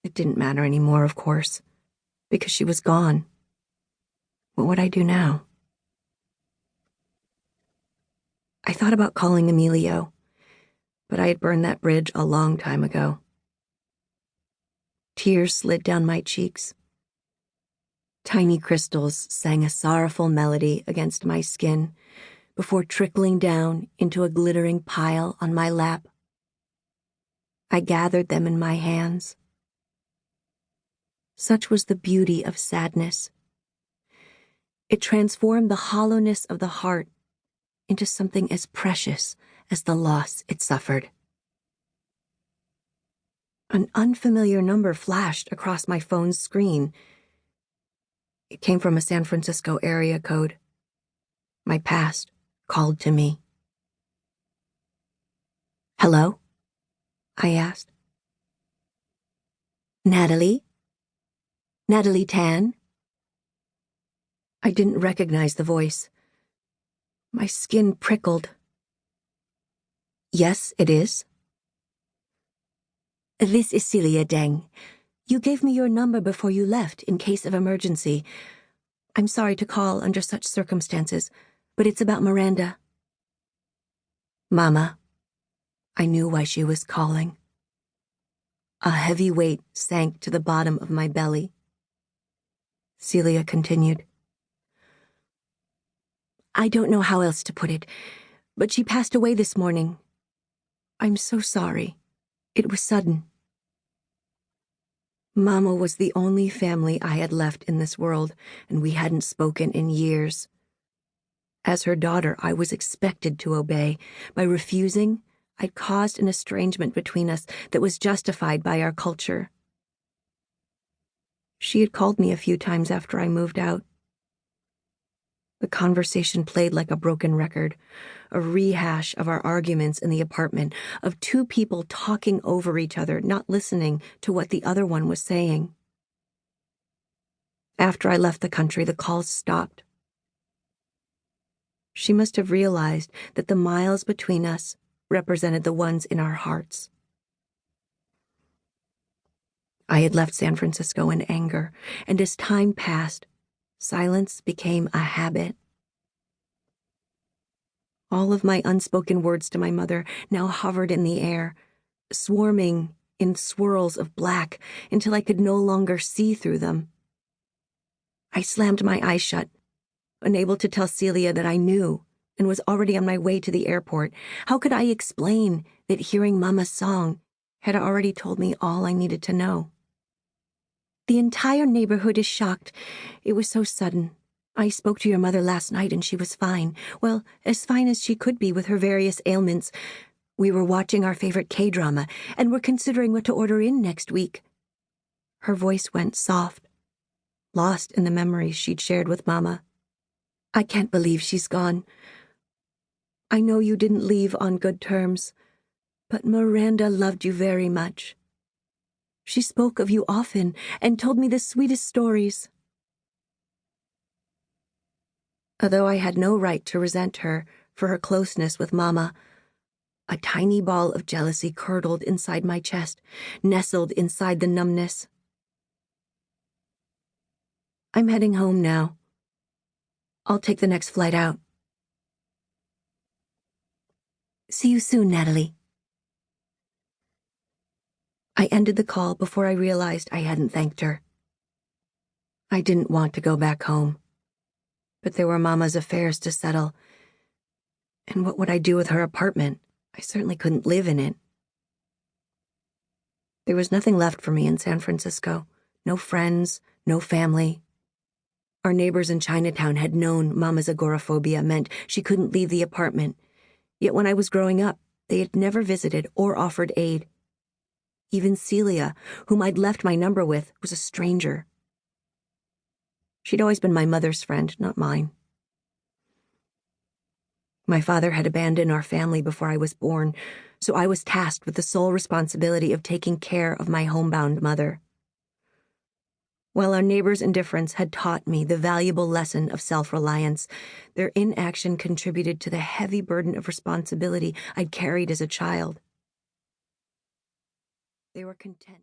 It didn't matter anymore, of course, because she was gone. What would I do now? I thought about calling Emilio, but I had burned that bridge a long time ago. Tears slid down my cheeks. Tiny crystals sang a sorrowful melody against my skin before trickling down into a glittering pile on my lap. I gathered them in my hands. Such was the beauty of sadness. It transformed the hollowness of the heart into something as precious as the loss it suffered. An unfamiliar number flashed across my phone's screen. It came from a San Francisco area code. My past called to me. "Hello?" I asked. "Natalie? Natalie Tan?" I didn't recognize the voice. My skin prickled. "Yes, it is." "This is Celia Deng. You gave me your number before you left in case of emergency. I'm sorry to call under such circumstances, but it's about Miranda." "Mama." I knew why she was calling. A heavy weight sank to the bottom of my belly. Celia continued. "I don't know how else to put it, but she passed away this morning. I'm so sorry. It was sudden." Mama was the only family I had left in this world, and we hadn't spoken in years. As her daughter, I was expected to obey. By refusing, I'd caused an estrangement between us that was justified by our culture. She had called me a few times after I moved out. The conversation played like a broken record, a rehash of our arguments in the apartment, of two people talking over each other, not listening to what the other one was saying. After I left the country, the calls stopped. She must have realized that the miles between us represented the ones in our hearts. I had left San Francisco in anger, and as time passed, silence became a habit. All of my unspoken words to my mother now hovered in the air, swarming in swirls of black until I could no longer see through them. I slammed my eyes shut, unable to tell Celia that I knew and was already on my way to the airport. How could I explain that hearing Mama's song had already told me all I needed to know? "The entire neighborhood is shocked. It was so sudden. I spoke to your mother last night and she was fine. Well, as fine as she could be with her various ailments. We were watching our favorite K-drama and were considering what to order in next week." Her voice went soft, lost in the memories she'd shared with Mama. "I can't believe she's gone. I know you didn't leave on good terms, but Miranda loved you very much. She spoke of you often and told me the sweetest stories." Although I had no right to resent her for her closeness with Mama, a tiny ball of jealousy curdled inside my chest, nestled inside the numbness. "I'm heading home now. I'll take the next flight out." "See you soon, Natalie." I ended the call before I realized I hadn't thanked her. I didn't want to go back home, but there were Mama's affairs to settle. And what would I do with her apartment? I certainly couldn't live in it. There was nothing left for me in San Francisco. No friends, no family. Our neighbors in Chinatown had known Mama's agoraphobia meant she couldn't leave the apartment. Yet when I was growing up, they had never visited or offered aid. Even Celia, whom I'd left my number with, was a stranger. She'd always been my mother's friend, not mine. My father had abandoned our family before I was born, so I was tasked with the sole responsibility of taking care of my homebound mother. While our neighbors' indifference had taught me the valuable lesson of self-reliance, their inaction contributed to the heavy burden of responsibility I'd carried as a child. They were content.